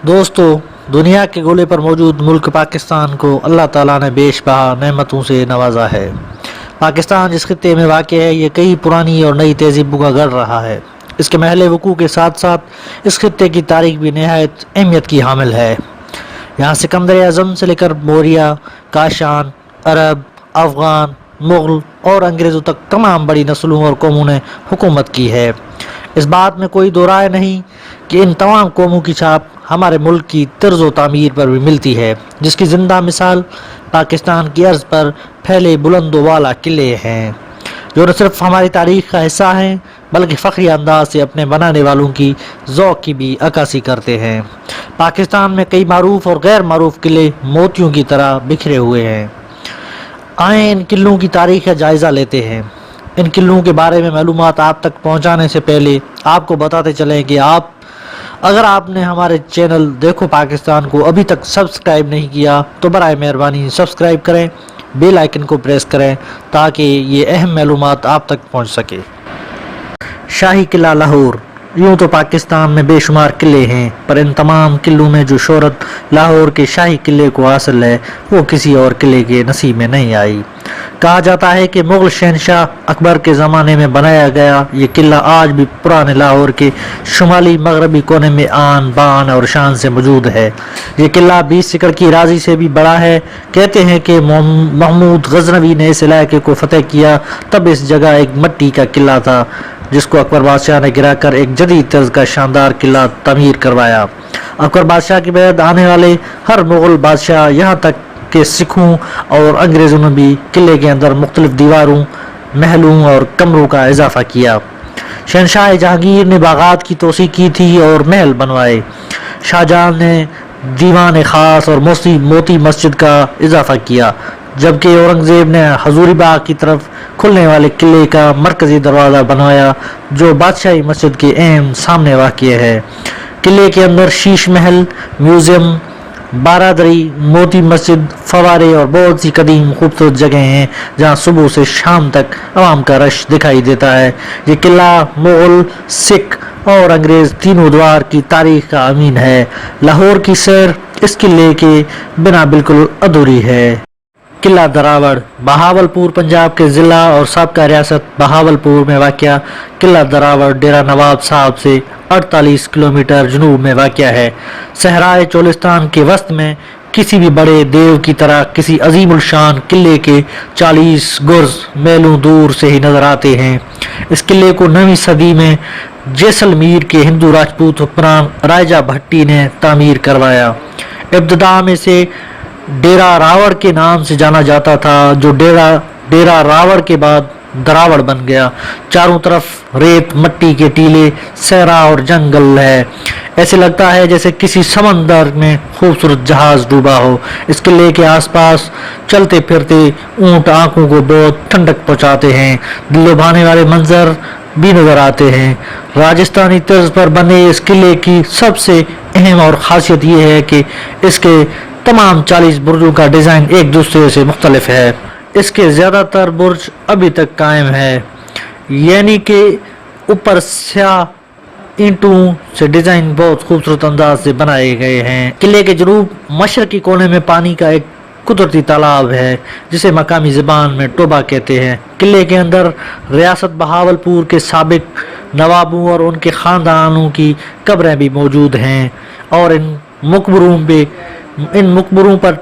دوستو، دنیا کے گولے پر موجود ملک پاکستان کو اللہ تعالیٰ نے بیش بہا نعمتوں سے نوازا ہے۔ پاکستان جس خطے میں واقع ہے، یہ کئی پرانی اور نئی تہذیبوں کا گھر رہا ہے۔ اس کے محل وقوع کے ساتھ ساتھ اس خطے کی تاریخ بھی نہایت اہمیت کی حامل ہے۔ یہاں سکندر اعظم سے لے کر موریہ، کاشان، عرب، افغان، مغل اور انگریزوں تک تمام بڑی نسلوں اور قوموں نے حکومت کی ہے۔ اس بات میں کوئی دو رائے نہیں کہ ان تمام قوموں کی چھاپ ہمارے ملک کی طرز و تعمیر پر بھی ملتی ہے، جس کی زندہ مثال پاکستان کی عرض پر پھیلے بلند و والا قلعے ہیں، جو نہ صرف ہماری تاریخ کا حصہ ہیں بلکہ فخری انداز سے اپنے بنانے والوں کی ذوق کی بھی عکاسی کرتے ہیں۔ پاکستان میں کئی معروف اور غیر معروف قلعے موتیوں کی طرح بکھرے ہوئے ہیں۔ آئیں ان قلعوں کی تاریخ کا جائزہ لیتے ہیں۔ ان قلعوں کے بارے میں معلومات آپ تک پہنچانے سے پہلے آپ کو بتاتے چلیں کہ اگر آپ نے ہمارے چینل دیکھو پاکستان کو ابھی تک سبسکرائب نہیں کیا تو برائے مہربانی سبسکرائب کریں، بیل آئیکن کو پریس کریں تاکہ یہ اہم معلومات آپ تک پہنچ سکے۔ شاہی قلعہ لاہور۔ یوں تو پاکستان میں بے شمار قلعے ہیں، پر ان تمام قلعوں میں جو شہرت لاہور کے شاہی قلعے کو حاصل ہے وہ کسی اور قلعے کے نصیب میں نہیں آئی۔ کہا جاتا ہے کہ مغل شہنشاہ اکبر کے زمانے میں بنایا گیا یہ قلعہ آج بھی پرانے لاہور کے شمالی مغربی کونے میں آن بان اور شان سے موجود ہے۔ یہ قلعہ 20 ایکڑ کی اراضی سے بھی بڑا ہے۔ کہتے ہیں کہ محمود غزنوی نے اس علاقے کو فتح کیا تب اس جگہ ایک مٹی کا قلعہ تھا، جس کو اکبر بادشاہ نے گرا کر ایک جدید طرز کا شاندار قلعہ تعمیر کروایا۔ اکبر بادشاہ کے بعد آنے والے ہر مغل بادشاہ یہاں تک کہ سکھوں اور انگریزوں نے بھی قلعے کے اندر مختلف دیواروں، محلوں اور کمروں کا اضافہ کیا۔ شہنشاہ جہانگیر نے باغات کی توسیع کی تھی اور محل بنوائے۔ شاہجہاں نے دیوان خاص اور موتی مسجد کا اضافہ کیا، جبکہ اورنگزیب نے حضوری باغ کی طرف کھلنے والے قلعے کا مرکزی دروازہ بنوایا جو بادشاہی مسجد کے عین سامنے واقع ہے۔ قلعے کے اندر شیش محل، میوزیم، بارادری، موتی مسجد، فوارے اور بہت سی قدیم خوبصورت جگہیں ہیں جہاں صبح سے شام تک عوام کا رش دکھائی دیتا ہے۔ یہ قلعہ مغل، سکھ اور انگریز تینوں دوار کی تاریخ کا امین ہے۔ لاہور کی سیر اس قلعے کے بنا بالکل ادھوری ہے۔ قلعہ دراوڑ۔ بہاولپور پنجاب کے ضلع اور سابقہ ریاست بہاولپور میں واقع قلعہ دراوڑ ڈیرہ نواب صاحب سے 48 کلومیٹر جنوب میں واقع ہے۔ صحرائے چولستان کے وسط میں کسی بھی بڑے دیو کی طرح کسی عظیم الشان قلعے کے 40 گرز میلوں دور سے ہی نظر آتے ہیں۔ اس قلعے کو 9ویں صدی میں جیسلمیر کے ہندو راجپوت حکمران رائجہ بھٹی نے تعمیر کروایا۔ ابتدا میں سے ڈیرہ راوڑ کے نام سے جانا جاتا تھا، جو ڈیرہ راوڑ کے بعد دراوڑ بن گیا۔ چاروں طرف ریت مٹی کے ٹیلے، صحرا اور جنگل ہے۔ ایسے لگتا ہے جیسے کسی سمندر میں خوبصورت جہاز ڈوبا ہو۔ اس قلعے کے آس پاس چلتے پھرتے اونٹ آنکھوں کو بہت ٹھنڈک پہنچاتے ہیں۔ دل لبھانے والے منظر بھی نظر آتے ہیں۔ راجستھانی طرز پر بنے اس قلعے کی سب سے اہم اور خاصیت یہ ہے کہ اس کے تمام 40 برجوں کا ڈیزائن ایک دوسرے سے مختلف ہے۔ اس کے زیادہ تر برج ابھی تک قائم ہے، یعنی کہ اوپر سیاہ اینٹوں سے ڈیزائن بہت خوبصورت انداز سے بنائے گئے ہیں۔ قلعے کے جنوب مشرقی کونے میں پانی کا ایک قدرتی تالاب ہے جسے مقامی زبان میں ٹوبا کہتے ہیں۔ قلعے کے اندر ریاست بہاولپور کے سابق نوابوں اور ان کے خاندانوں کی قبریں بھی موجود ہیں اور ان مقبروں پر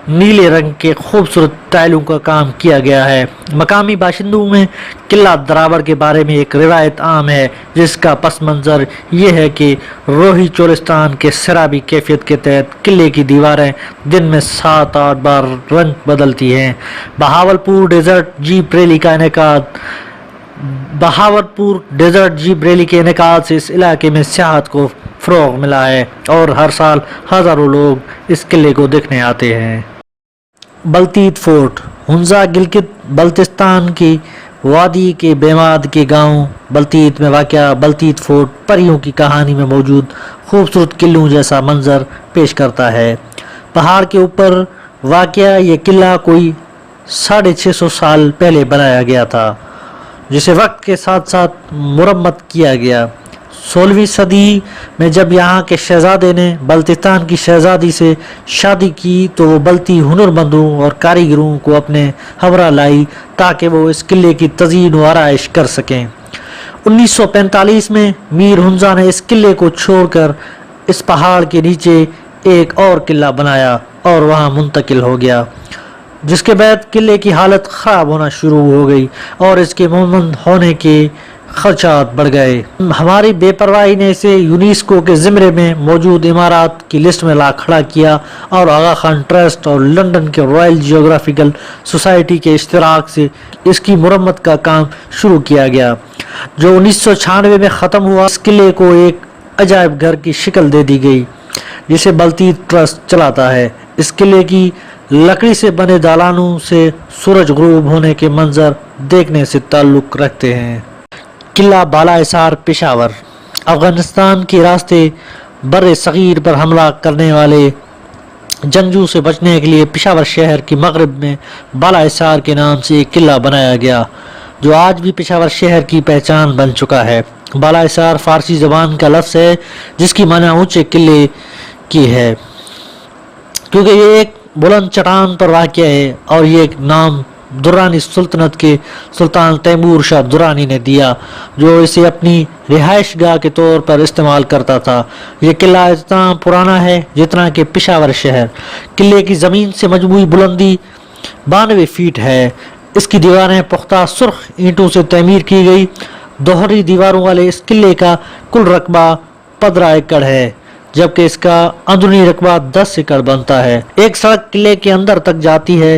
نیلے رنگ کے خوبصورت ٹائلوں کا کام کیا گیا ہے۔ مقامی باشندوں میں قلعہ دراوڑ کے بارے میں ایک روایت عام ہے، جس کا پس منظر یہ ہے کہ روہی چولستان کے سرابی کیفیت کے تحت قلعے کی دیواریں دن میں 7-8 بار رنگ بدلتی ہیں۔ بہاولپور ڈیزرٹ جیپ ریلی کے انعقاد سے اس علاقے میں سیاحت کو فروغ ملا ہے اور ہر سال ہزاروں لوگ اس قلعے کو دیکھنے آتے ہیں۔ بلتیت فورٹ۔ ہنزا گلگت بلتستان کی وادی کے بیماد کے گاؤں بلتیت میں واقع بلتیت فورٹ پریوں کی کہانی میں موجود خوبصورت قلعوں جیسا منظر پیش کرتا ہے۔ پہاڑ کے اوپر واقع یہ قلعہ کوئی 650 سال پہلے بنایا گیا تھا، جسے وقت کے ساتھ ساتھ مرمت کیا گیا۔ 16वीं सदी में जब यहाँ के शहजादे ने बल्तिस्तान की शहजादी से शादी की तो वो बल्ती हुनरमंदों और कारीगरों को अपने हमरा लाई ताकि वो इस किले की तज़ीन व आराइश कर सकें। 1945 में मीर हुंजा ने इस किले को छोड़कर इस पहाड़ के नीचे एक और किला बनाया और वहाँ मुंतकिल हो गया, जिसके बाद किले की हालत ख़राब होना शुरू हो गई और इसके मुमंद होने के खर्चात बढ़ गए। हमारी बेपरवाही ने इसे यूनेस्को के ज़िम्मे में मौजूद इमारत की लिस्ट में ला खड़ा किया और आगा खान ट्रस्ट और लंदन के रॉयल जियोग्राफिकल सोसाइटी के इश्तराक से इसकी मुरम्मत का काम शुरू किया गया, जो 1996 में ख़त्म हुआ। इस किले को एक अजायब घर की शक्ल दे दी गई जिसे बल्ती ट्रस्ट चलाता है। इस किले की लकड़ी से बने दालानों से सूरज गुरूब होने के मंजर देखने से ताल्लुक़ रखते हैं। किला बाला हिसार पेशावर। अफगानिस्तान के रास्ते बर सग़ीर पर हमला करने वाले जंगजू से बचने के लिए पेशावर शहर के मगरब में बाला हिसार के नाम से एक किला बनाया गया, जो आज भी पेशावर शहर की पहचान बन चुका है। बाला हिसार फारसी ज़बान का लफ्ज़ है जिसकी माना ऊंचे किले की है, क्योंकि ये एक बुलंद चट्टान पर वाक़ है और ये एक नाम दुर्रानी सुल्तनत के सुल्तान तैमूर शाह दुर्रानी ने दिया, जो इसे अपनी रिहाइश गाह के तौर पर इस्तेमाल करता था। यह किला इतना पुराना है जितना कि पेशावर शहर। किले की ज़मीन से मजमूई बुलंदी 92 फीट है। इसकी दीवारें पुख्ता सुर्ख ईंटों से तमीर की गई। दोहरी दीवारों वाले इस किले का कुल रकबा 15 एकड़ है, जबकि इसका अंदरूनी रकबा 10 एकड़ बनता है। एक सड़क किले के अंदर तक जाती है।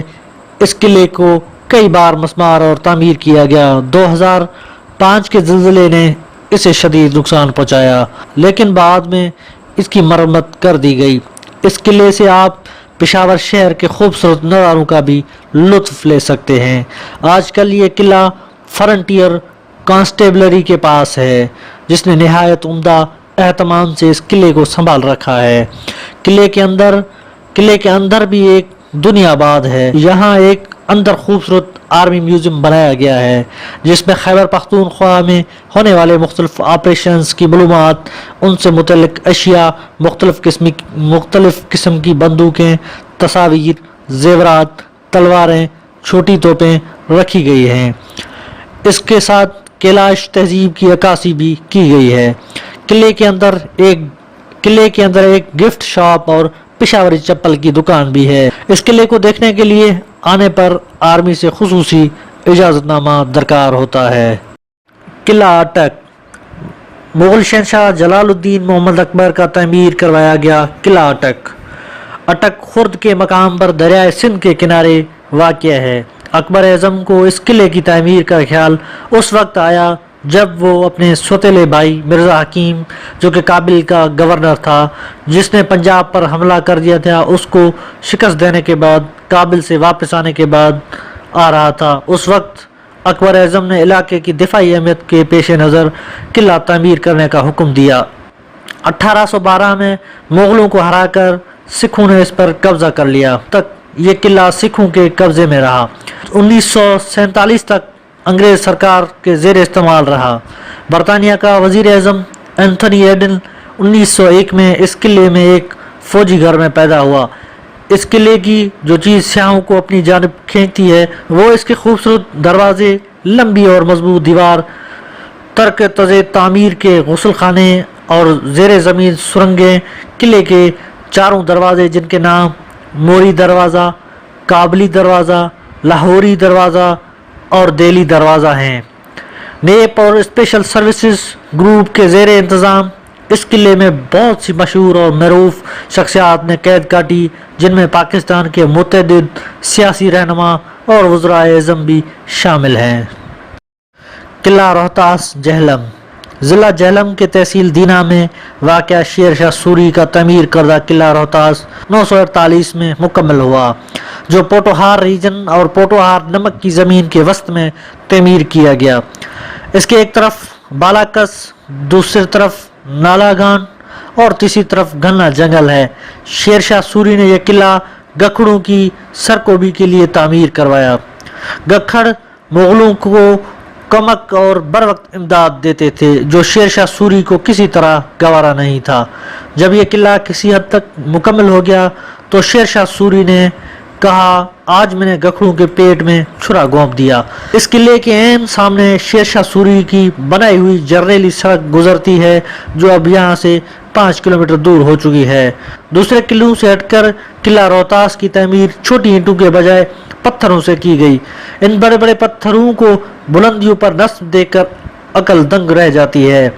इस किले को कई बार मसमार और तामीर किया गया। 2005 के ज़िलज़िले ने इसे शदीद नुकसान पहुंचाया, लेकिन बाद में इसकी मरम्मत कर दी गई। इस किले से आप पेशावर शहर के खूबसूरत नज़ारों का भी लुत्फ़ ले सकते हैं। आजकल ये किला फ्रंटियर कांस्टेबलरी के पास है, जिसने नहायत उम्दा एहतमाम से इस किले को संभाल रखा है। किले के अंदर भी एक दुनियाबाद है। यहाँ एक अंदर खूबसूरत आर्मी म्यूजियम बनाया गया है, जिसमें खैबर पख्तूनख्वा में होने वाले मुख्तलिफ ऑपरेशंस की मालूमात, उनसे मुतल्लिक अशिया, मुख्तलिफ किस्म की बंदूकें, तस्वीर, जेवरात, तलवारें, छोटी तोपें रखी गई हैं। इसके साथ कैलाश तहजीब की अक्कासी भी की गई है। किले के अंदर एक गिफ्ट शॉप और पेशावरी चप्पल की दुकान भी है। इस किले को देखने के लिए आने पर आर्मी से खुसूसी इजाज़तनामा दरकार होता है। किला अटक। मुगल शहंशाह जलालुद्दीन मोहम्मद अकबर का तमीर करवाया गया किला अटक खुर्द के मकाम पर दरियाए सिंध के किनारे वाक़या है। अकबर एज़म को इस किले की तमीर का ख्याल उस वक्त आया जब वो अपने सौतेले भाई मिर्ज़ा हकीम, जो कि काबिल का गवर्नर था, जिसने पंजाब पर हमला कर दिया था, उसको शिकस्त देने के बाद काबिल से वापस आने के बाद आ रहा था। उस वक्त अकबर एज़म ने इलाके की दिफाई अहमियत के पेश नज़र किला तमीर करने का हुक्म दिया। 1812 में मुग़लों को हराकर सिखों ने इस पर कब्ज़ा कर लिया। तक ये किला सिखों के कब्ज़े में रहा। 1947 तक अंग्रेज़ सरकार के ज़ेर इस्तेमाल रहा। बरतानिया का वज़ीर आज़म एंथनी एडन 1901 में इस किले में एक फ़ौजी घर में पैदा हुआ। इस किले की जो चीज़ स्याहों को अपनी जानिब खींचती है वो इसके खूबसूरत दरवाजे, लंबी और मजबूत दीवार, तर्क तज़े तामीर के गुस्ल खाने और ज़ेर ज़मीन सुरंगें। किले के चारों दरवाजे, जिनके नाम मोरी दरवाज़ा, काबली दरवाज़ा, लाहौरी दरवाज़ा और दिल्ली दरवाज़ा हैं। नेप और स्पेशल सर्विसेज ग्रुप के ज़ेर इंतज़ाम इस किले में बहुत सी मशहूर और मरूफ शख्सियात ने कैद काटी, जिनमें पाकिस्तान के मुतअद्दिद सियासी रहनुमा और वज़राए आज़म भी शामिल हैं। किला रोहतास जहलम। ज़िला जहलम के तहसील दीना में वाक़या शेर शाह सूरी का तमीर करदा किला रोहतास 948 में मुकम्मल हुआ, जो पोटोहार रीजन और पोटोहार नमक की ज़मीन के वस्त में तमीर किया गया। इसके एक तरफ बालाकस, दूसरी तरफ नालागान और तीसरी तरफ घना जंगल है। शेर शाह सूरी ने यह किला गखड़ों की सरकोबी के लिए तामीर करवाया। गखड़ मुग़लों को कमक और बर वक्त इमदाद देते थे, जो शेर शाह सूरी को किसी तरह गवारा नहीं था। जब यह किला किसी हद तक मुकम्मल हो गया तो शेर शाह सूरी ने कहा, आज मैंने गखड़ों के पेट में छुरा घोंप दिया। इस किले के ऐन सामने शेर शाह सूरी की बनाई हुई जर्रेली सड़क गुजरती है, जो अब यहाँ से 5 किलोमीटर दूर हो चुकी है। दूसरे किलों से हटकर किला रोहतास की तमीर छोटी ईंटों के बजाय पत्थरों से की गई। इन बड़े बड़े पत्थरों को बुलंदियों पर नस्ब देकर अकल दंग रह जाती है।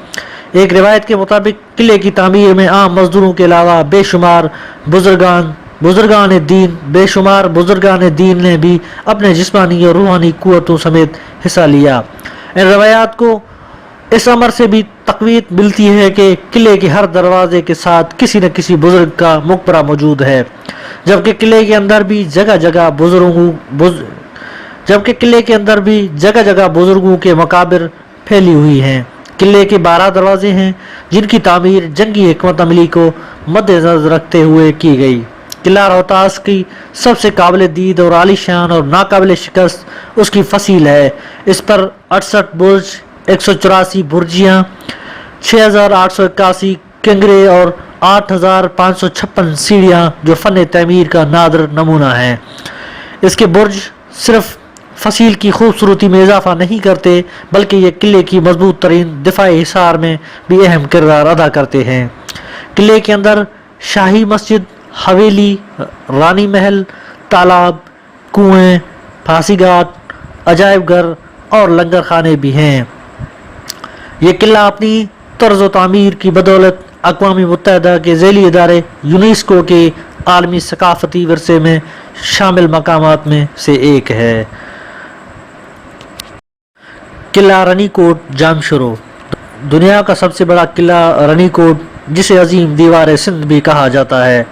एक रिवायत के मुताबिक किले की तामीर में आम मजदूरों के अलावा बेशुमार बुजुर्गान दीन ने भी अपने जिस्मानी और रूहानी कुव्वतों समेत हिस्सा लिया। इन रवायात को इस अमर से भी तक़वीत मिलती है कि किले के हर दरवाजे के साथ किसी न किसी बुजुर्ग का मकबरा मौजूद है, जबकि किले के अंदर भी जगह जगह बुजुर्गों के मकाबिर फैली हुई हैं। किले के 12 दरवाजे हैं, जिनकी तामीर जंगी हिकमत अमली को मद्देनजर रखते हुए की गई। किला रोहतास की सबसे काबिल दीद और आलीशान और नाकाबिल शिकस्त उसकी फसील है। इस पर 68 बुर्ज, 184 बुर्जियाँ, 6881 किंगरे और 8556 सीढ़ियाँ, जो फ़न तमीर का नादर नमूना है। इसके बुर्ज सिर्फ फसील की खूबसूरती में इजाफा नहीं करते, बल्कि ये किले की मजबूत तरीन दिफाई हिसार में भी अहम किरदार अदा करते हैं। किले के अंदर शाही मस्जिद, हवेली, रानी महल, तालाब, कुएं, फांसीघाट, अजायब घर और लंगर खाने भी हैं। ये किला अपनी तर्ज तामीर की बदौलत अक़वाम मुत्तहिदा के ज़ैली इदारे यूनेस्को के आलमी सकाफती विरसे में शामिल मकामात में से एक है। किला रनीकोट जामशरो। दुनिया का सबसे बड़ा किला रनीकोट, जिसे अजीम दीवार सिंध भी कहा जाता है,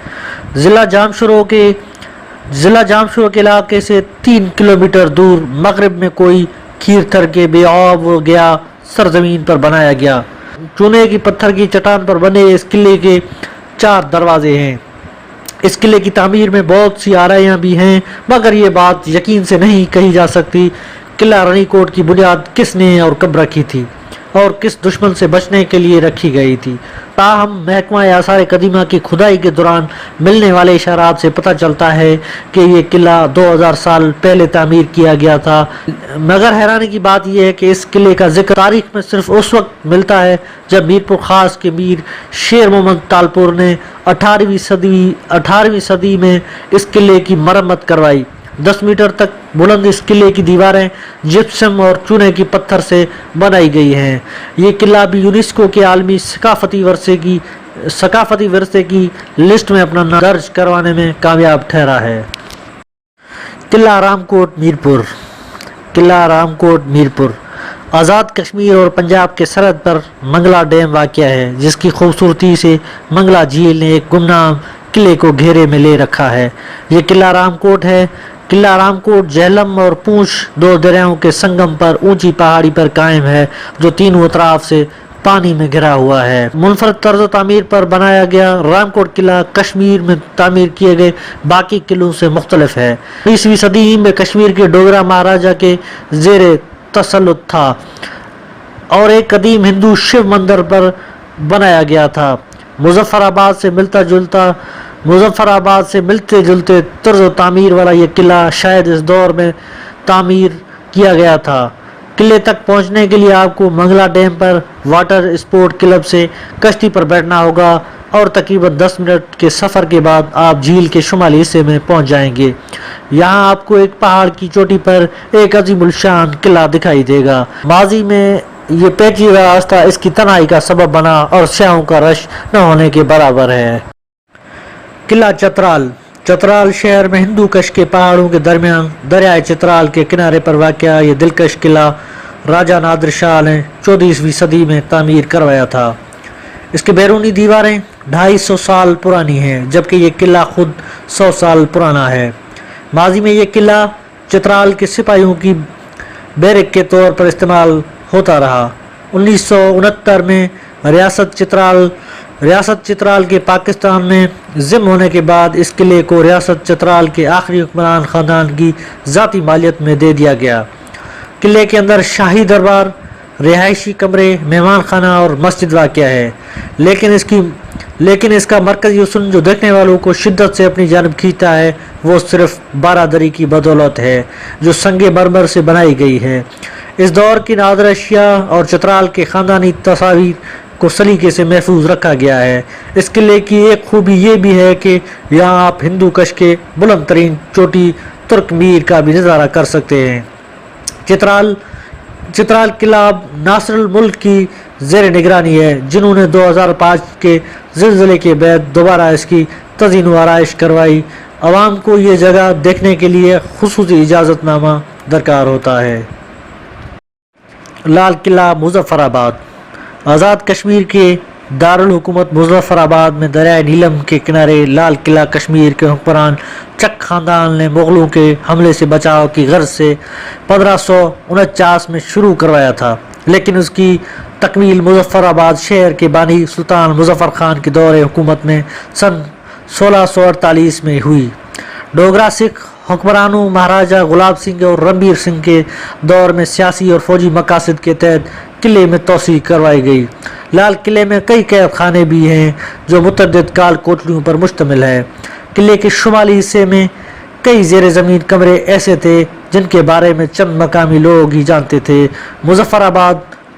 ज़िला जामशरो के इलाके से 3 किलोमीटर दूर मगरिब में कोई खीरथर के बेआब गया सरजमीन पर बनाया गया। चूने की पत्थर की चट्टान पर बने इस किले के 4 दरवाजे हैं। इस किले की तामीर में बहुत सी आराइयाँ भी हैं, मगर ये बात यकीन से नहीं कही जा सकती किला रनीकोट की बुनियाद किसने और कब रखी थी और किस दुश्मन से बचने के लिए रखी गई थी। ताहम महकमा आसार कदीमा की खुदाई के दौरान मिलने वाले इशारात से पता चलता है कि ये किला 2000 साल पहले तामीर किया गया था। मगर हैरानी की बात यह है कि इस किले का जिक्र तारीख में सिर्फ उस वक्त मिलता है जब मीरपुर खास के मीर शेर मोहम्मद तालपुर ने 18वीं सदी में इस किले की मरम्मत करवाई। 10 मीटर तक बुलंद इस किले की दीवारें जिप्सम और चूने की पत्थर से बनाई गई हैं। ये किला भी यूनेस्को के आलमी सकाफती विरसे की लिस्ट में अपना नाम दर्ज करवाने में कामयाब ठहरा है। किला रामकोट मीरपुर आज़ाद कश्मीर और पंजाब के सरहद पर मंगला डैम वाक़या है, जिसकी खूबसूरती से मंगला झील ने एक गुमनाम किले को घेरे में ले रखा है। ये किला रामकोट है। किला रामकोट झेलम और पूंछ 2 दरियाओं के संगम पर ऊंची पहाड़ी पर कायम है, जो तीनों अतराफ से पानी में घिरा हुआ है। मुनफरद तर्ज तामीर पर बनाया गया रामकोट किला कश्मीर में तामीर किए गए बाकी किलों से मुख्तलिफ है। 20वीं सदी में कश्मीर के डोगरा महाराजा के जेर तसल्लुत था और एक कदीम हिंदू शिव मंदिर पर बनाया गया था। मुजफ्फराबाद से मिलते जुलते तर्ज तामीर वाला यह किला शायद इस दौर में तामीर किया गया था। किले तक पहुंचने के लिए आपको मंगला डैम पर वाटर स्पोर्ट क्लब से कश्ती पर बैठना होगा और तकरीबन 10 मिनट के सफ़र के बाद आप झील के शुमाली हिस्से में पहुंच जाएंगे। यहाँ आपको एक पहाड़ की चोटी पर एक अजीमुल-शान किला दिखाई देगा। माजी में ये पेचीदा रास्ता इसकी तनाई का सबब बना और स्याहों का रश न होने के बराबर है। किला चतराल शहर में हिंदू कश के पहाड़ों के दरमियान दरियाए चित्राल के किनारे पर वाक़या ये दिलकश किला राजा नादिर शाह ने 14वीं सदी में तामीर करवाया था। इसके बैरूनी दीवारें 250 साल पुरानी हैं, जबकि ये किला खुद 100 साल पुराना है। माजी में ये किला चित्राल के सिपाहियों की बैरक के तौर पर इस्तेमाल होता रहा। 1969 में रियासत चित्राल के पाकिस्तान में ज़िम होने के बाद इस किले को रियासत चित्राल के आखिरी हुक्मरान ख़ानदान की ज़ाती मालियत में दे दिया गया। قلعے کے اندر شاہی دربار، رہائشی کمرے، مہمان خانہ اور مسجد واقع ہے، لیکن اس کا مرکزی حسن جو دیکھنے والوں کو شدت سے اپنی جانب کھینچتا ہے وہ صرف بارادری کی بدولت ہے جو سنگ مرمر سے بنائی گئی ہے۔ اس دور کی نادر اشیاء اور چترال کے خاندانی تصاویر کو سلیقے سے محفوظ رکھا گیا ہے۔ اس قلعے کی ایک خوبی یہ بھی ہے کہ یہاں آپ ہندو کش کے بلند ترین چوٹی ترک میر کا بھی نظارہ کر سکتے ہیں۔ چترال قلعہ اب ناصر الملک کی زیر نگرانی ہے، جنہوں نے 2005 کے زلزلے کے بعد دوبارہ اس کی تزئین و آرائش کروائی۔ عوام کو یہ جگہ دیکھنے کے لیے خصوصی اجازت نامہ درکار ہوتا ہے۔ لال قلعہ مظفر آباد۔ آزاد کشمیر کے دارالحکومت مظفر آباد میں دریائے نیلم کے کنارے لال قلعہ کشمیر کے حکمران چک خاندان نے مغلوں کے حملے سے بچاؤ کی غرض سے 1549 میں شروع کروایا تھا، لیکن اس کی تکمیل مظفر آباد شہر کے بانی سلطان مظفر خان کے دور حکومت میں سن 1648 میں ہوئی۔ ڈوگرا سکھ حکمرانوں مہاراجہ گلاب سنگھ اور رنبیر سنگھ کے دور میں سیاسی اور فوجی مقاصد کے تحت قلعے میں توسیع کروائی گئی۔ لال قلعے میں کئی قید خانے بھی ہیں جو متعدد کال کوٹلیوں پر مشتمل ہے۔ قلعے کے شمالی حصے میں کئی زیر زمین کمرے ایسے تھے جن کے بارے میں چند مقامی لوگ ہی جانتے تھے۔ مظفر آباد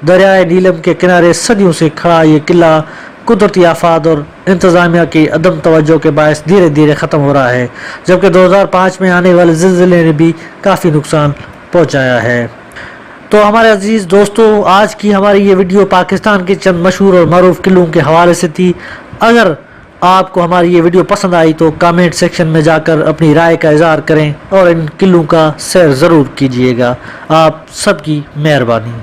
دریائے نیلم کے کنارے صدیوں سے کھڑا یہ قلعہ قدرتی آفات اور انتظامیہ کی عدم توجہ کے باعث دھیرے دھیرے ختم ہو رہا ہے، جبکہ 2005 میں آنے والے زلزلے نے بھی کافی نقصان پہنچایا ہے۔ تو ہمارے عزیز دوستو، آج کی ہماری یہ ویڈیو پاکستان کے چند مشہور اور معروف قلعوں کے حوالے سے تھی۔ اگر آپ کو ہماری یہ ویڈیو پسند آئی تو کامنٹ سیکشن میں جا کر اپنی رائے کا اظہار کریں اور ان قلعوں کا سیر ضرور کیجیے گا۔ آپ سب کی مہربانی۔